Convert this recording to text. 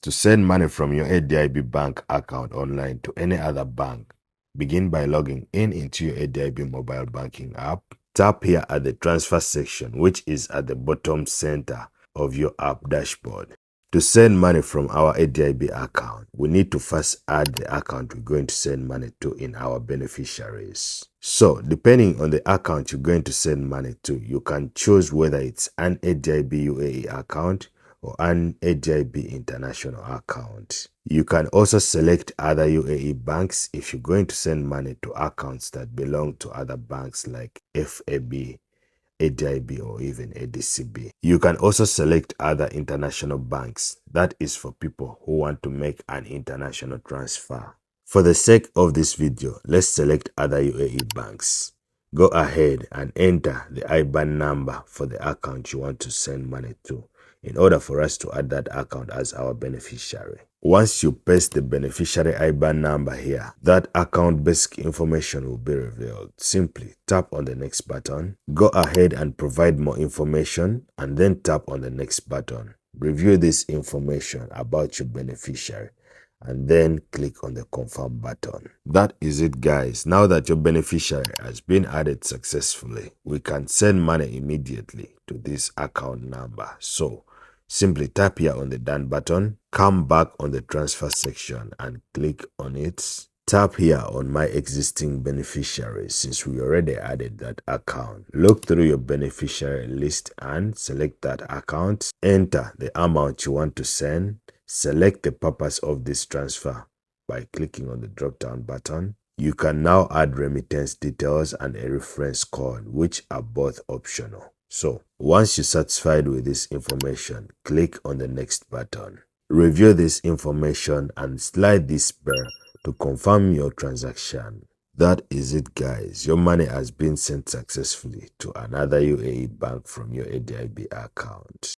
To send money from your ADIB Bank account online to any other bank, begin by logging in into your ADIB Mobile Banking App. Tap here at the transfer section, which is at the bottom center of your app dashboard. To send money from our ADIB account, we need to first add the account we're going to send money to in our beneficiaries. So, depending on the account you're going to send money to, you can choose whether it's an ADIB UAE account or an ADIB international account. You can also select other UAE banks if you're going to send money to accounts that belong to other banks like FAB, ADIB, or even ADCB. You can also select other international banks. That is for people who want to make an international transfer. For the sake of this video, let's select other UAE banks. Go ahead and enter the IBAN number for the account you want to send money to in order for us to add that account as our beneficiary. Once you paste the beneficiary IBAN number here, that account basic information will be revealed. Simply tap on the next button, go ahead and provide more information, and then tap on the next button. Review this information about your beneficiary, and then click on the confirm button. That is it, guys. Now that your beneficiary has been added successfully, we can send money immediately to this account number. So simply tap here on the done button, come back on the transfer section and click on it. Tap here on my existing beneficiaries since we already added that account. Look through your beneficiary list and select that account. Enter the amount you want to send. Select the purpose of this transfer by clicking on the drop down button. You can now add remittance details and a reference code, which are both optional. So once you're satisfied with this information, click on the next button. Review this information and slide this bell to confirm your transaction. That is it, guys. Your money has been sent successfully to another UAE bank from your ADIB account.